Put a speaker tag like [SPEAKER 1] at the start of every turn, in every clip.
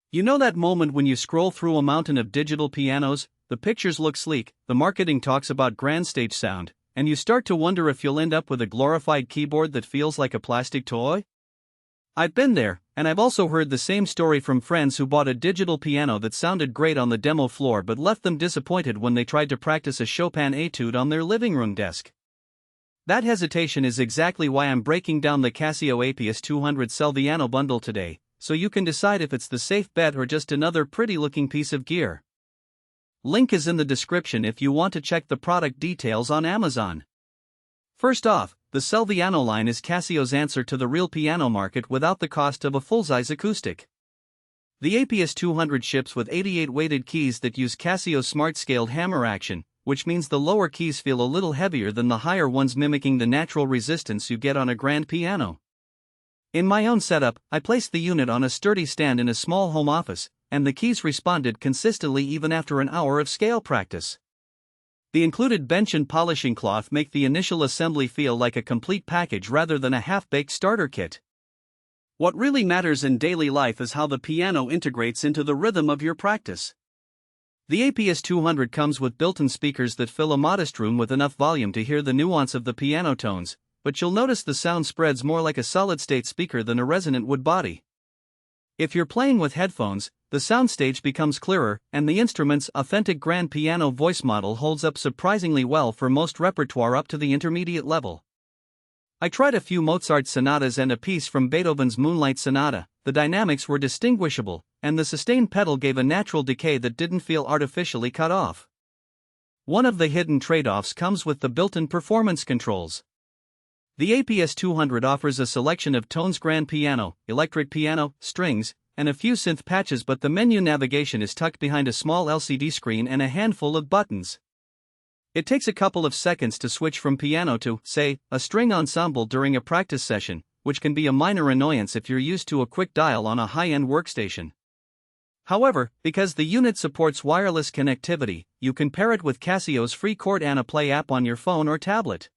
[SPEAKER 1] You know that moment when you scroll through a mountain of digital pianos, the pictures look sleek, the marketing talks about grand stage sound, and you start to wonder if you'll end up with a glorified keyboard that feels like a plastic toy? I've been there, and I've also heard the same story from friends who bought a digital piano that sounded great on the demo floor but left them disappointed when they tried to practice a Chopin etude on their living room desk. That hesitation is exactly why I'm breaking down the Casio S200 CELVIANO bundle today, so you can decide if it's the safe bet or just another pretty-looking piece of gear. Link is in the description if you want to check the product details on Amazon. First off, the CELVIANO line is Casio's answer to the real piano market without the cost of a full-size acoustic. The S200 ships with 88 weighted keys that use Casio's smart-scaled hammer action, which means the lower keys feel a little heavier than the higher ones, mimicking the natural resistance you get on a grand piano. In my own setup, I placed the unit on a sturdy stand in a small home office, and the keys responded consistently even after an hour of scale practice. The included bench and polishing cloth make the initial assembly feel like a complete package rather than a half-baked starter kit. What really matters in daily life is how the piano integrates into the rhythm of your practice. The S200 comes with built-in speakers that fill a modest room with enough volume to hear the nuance of the piano tones, but you'll notice the sound spreads more like a solid-state speaker than a resonant wood body. If you're playing with headphones, the soundstage becomes clearer, and the instrument's authentic grand piano voice model holds up surprisingly well for most repertoire up to the intermediate level. I tried a few Mozart sonatas and a piece from Beethoven's Moonlight Sonata. The dynamics were distinguishable, and the sustain pedal gave a natural decay that didn't feel artificially cut off. One of the hidden trade-offs comes with the built-in performance controls. The S200 offers a selection of tones: grand piano, electric piano, strings, and a few synth patches, but the menu navigation is tucked behind a small LCD screen and a handful of buttons. It takes a couple of seconds to switch from piano to, say, a string ensemble during a practice session, which can be a minor annoyance if you're used to a quick dial on a high-end workstation. However, because the unit supports wireless connectivity, you can pair it with Casio's free Chord Play app on your phone or tablet.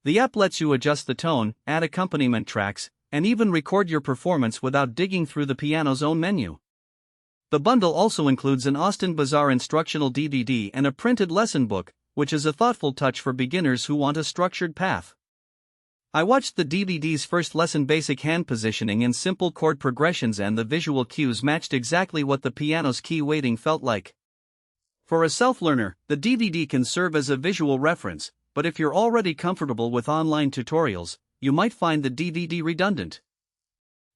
[SPEAKER 1] The app lets you adjust the tone, add accompaniment tracks, and even record your performance without digging through the piano's own menu. The bundle also includes an Bazaar instructional DVD and a printed lesson book, which is a thoughtful touch for beginners who want a structured path. I watched the DVD's first lesson, basic hand positioning and simple chord progressions, and the visual cues matched exactly what the piano's key weighting felt like. For a self-learner, the DVD can serve as a visual reference, but if you're already comfortable with online tutorials, you might find the DVD redundant.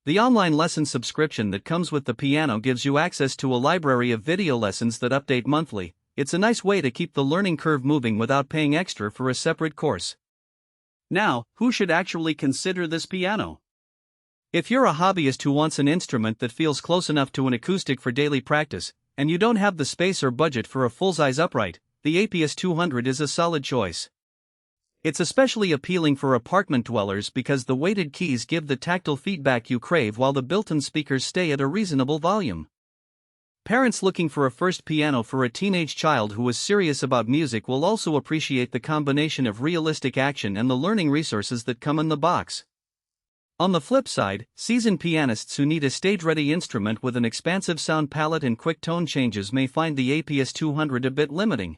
[SPEAKER 1] The online lesson subscription that comes with the piano gives you access to a library of video lessons that update monthly. It's a nice way to keep the learning curve moving without paying extra for a separate course. Now, who should actually consider this piano? If you're a hobbyist who wants an instrument that feels close enough to an acoustic for daily practice, and you don't have the space or budget for a full-size upright, the S200 is a solid choice. It's especially appealing for apartment dwellers because the weighted keys give the tactile feedback you crave while the built-in speakers stay at a reasonable volume. Parents looking for a first piano for a teenage child who is serious about music will also appreciate the combination of realistic action and the learning resources that come in the box. On the flip side, seasoned pianists who need a stage-ready instrument with an expansive sound palette and quick tone changes may find the S200 a bit limiting.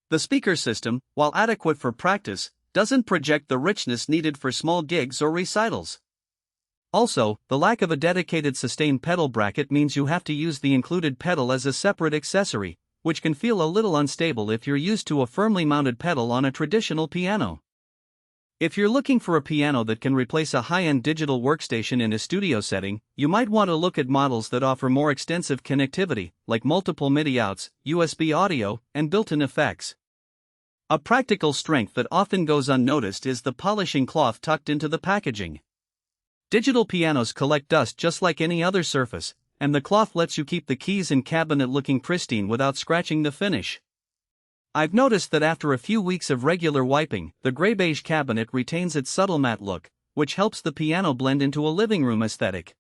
[SPEAKER 1] The speaker system, while adequate for practice, doesn't project the richness needed for small gigs or recitals. Also, the lack of a dedicated sustain pedal bracket means you have to use the included pedal as a separate accessory, which can feel a little unstable if you're used to a firmly mounted pedal on a traditional piano. If you're looking for a piano that can replace a high-end digital workstation in a studio setting, you might want to look at models that offer more extensive connectivity, like multiple MIDI outs, USB audio, and built-in effects. A practical strength that often goes unnoticed is the polishing cloth tucked into the packaging. Digital pianos collect dust just like any other surface, and the cloth lets you keep the keys and cabinet looking pristine without scratching the finish. I've noticed that after a few weeks of regular wiping, the gray-beige cabinet retains its subtle matte look, which helps the piano blend into a living room aesthetic.